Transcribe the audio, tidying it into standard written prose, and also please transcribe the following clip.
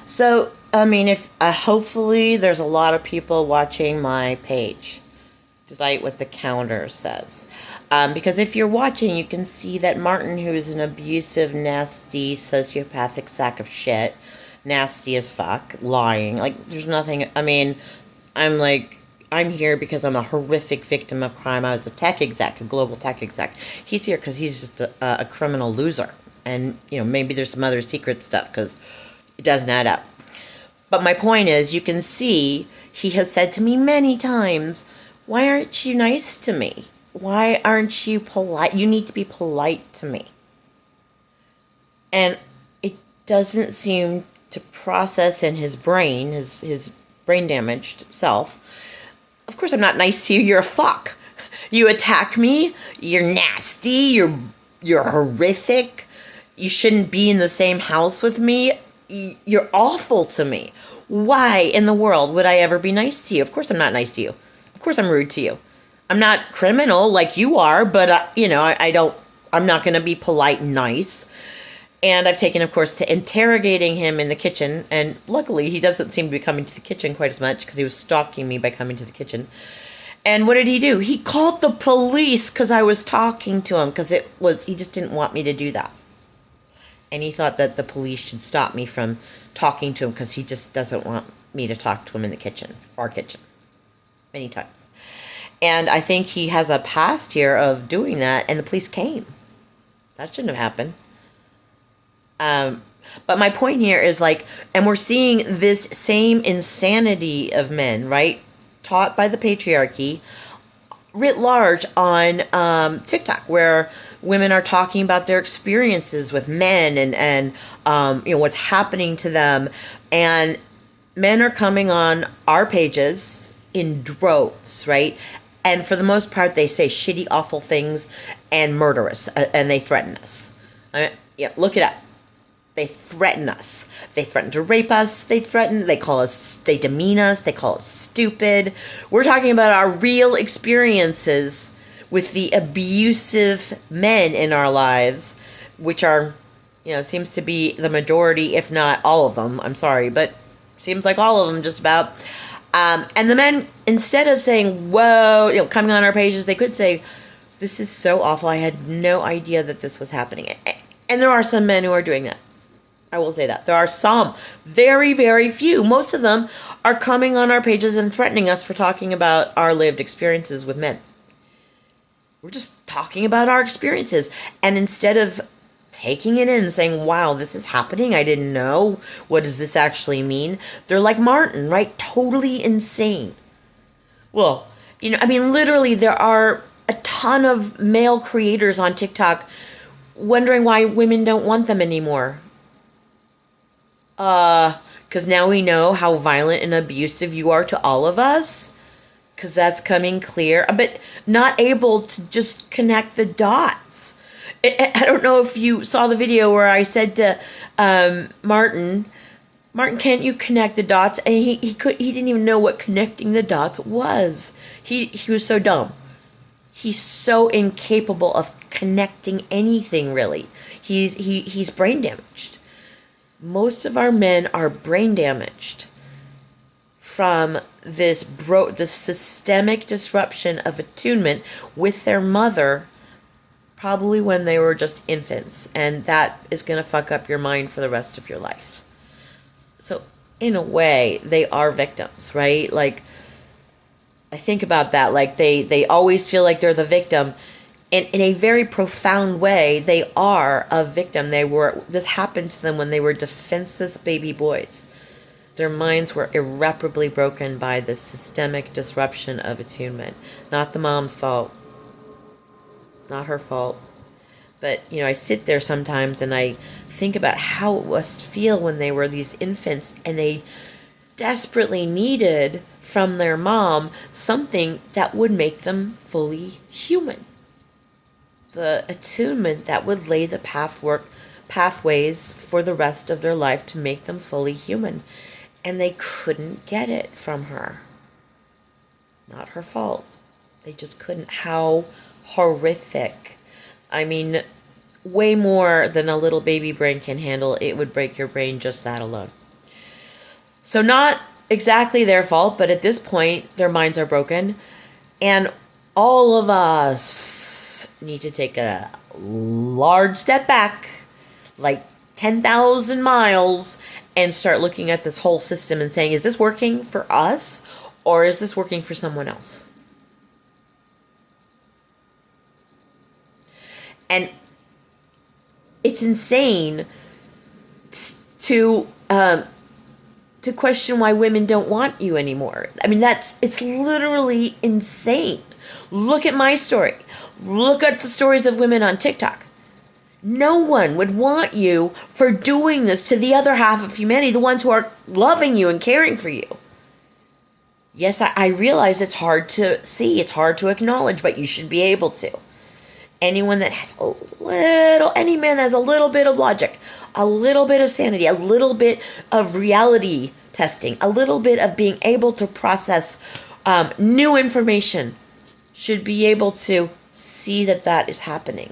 So, I mean, if hopefully there's a lot of people watching my page, despite what the counter says. Because if you're watching, you can see that Martin, who is an abusive, nasty, sociopathic sack of shit, nasty as fuck, lying. Like, there's nothing. I mean, I'm like, I'm here because I'm a horrific victim of crime. I was a tech exec, a global tech exec. He's here because he's just a criminal loser. And, maybe there's some other secret stuff because it doesn't add up. But my point is, you can see he has said to me many times, why aren't you nice to me? Why aren't you polite? You need to be polite to me. And it doesn't seem to process in his brain, his brain damaged self. Of course I'm not nice to you. You're a fuck. You attack me. You're nasty. You're horrific. You shouldn't be in the same house with me. You're awful to me. Why in the world would I ever be nice to you? Of course I'm not nice to you. Of course I'm rude to you. I'm not criminal like you are, but I'm not going to be polite and nice. And I've taken, of course, to interrogating him in the kitchen. And luckily, he doesn't seem to be coming to the kitchen quite as much because he was stalking me by coming to the kitchen. And what did he do? He called the police because I was talking to him because he just didn't want me to do that. And he thought that the police should stop me from talking to him because he just doesn't want me to talk to him in the kitchen, our kitchen, many times. And I think he has a past here of doing that, and the police came. That shouldn't have happened. But my point here is and we're seeing this same insanity of men, right? Taught by the patriarchy, writ large on TikTok, where women are talking about their experiences with men and what's happening to them. And men are coming on our pages in droves, right? And for the most part, they say shitty, awful things and murderous, and they threaten us. Look it up. They threaten us. They threaten to rape us. They demean us. They call us stupid. We're talking about our real experiences with the abusive men in our lives, which are, seems to be the majority, if not all of them. I'm sorry, but seems like all of them just about. And the men, instead of saying, whoa, coming on our pages, they could say, this is so awful. I had no idea that this was happening. And there are some men who are doing that. I will say that. There are some. Very, very few. Most of them are coming on our pages and threatening us for talking about our lived experiences with men. We're just talking about our experiences. And instead of taking it in and saying, wow, this is happening, I didn't know. What does this actually mean? They're like Martin, right? Totally insane. Well, literally there are a ton of male creators on TikTok wondering why women don't want them anymore. Because now we know how violent and abusive you are to all of us. Because that's coming clear. But not able to just connect the dots. I don't know if you saw the video where I said to Martin, can't you connect the dots? And he didn't even know what connecting the dots was. He was so dumb. He's so incapable of connecting anything, really. He's brain damaged. Most of our men are brain damaged from this systemic disruption of attunement with their mother, probably when they were just infants. And that is going to fuck up your mind for the rest of your life. So, in a way, they are victims, right? I think about that. They always feel like they're the victim. In a very profound way, they are a victim. This happened to them when they were defenseless baby boys. Their minds were irreparably broken by the systemic disruption of attunement. Not the mom's fault. Not her fault. But, I sit there sometimes and I think about how it must feel when they were these infants and they desperately needed from their mom something that would make them fully human. The attunement that would lay the pathways for the rest of their life to make them fully human. And they couldn't get it from her. Not her fault. They just couldn't. How horrific. Way more than a little baby brain can handle. It would break your brain just that alone. So, not exactly their fault, but at this point, their minds are broken. And all of us need to take a large step back, like 10,000 miles, and start looking at this whole system and saying, is this working for us or is this working for someone else? And it's insane to question why women don't want you anymore. I mean, it's literally insane. Look at my story. Look at the stories of women on TikTok. No one would want you for doing this to the other half of humanity, the ones who are loving you and caring for you. Yes, I realize it's hard to see, it's hard to acknowledge, but you should be able to. Anyone that has any man that has a little bit of logic, a little bit of sanity, a little bit of reality testing, a little bit of being able to process new information should be able to see that is happening.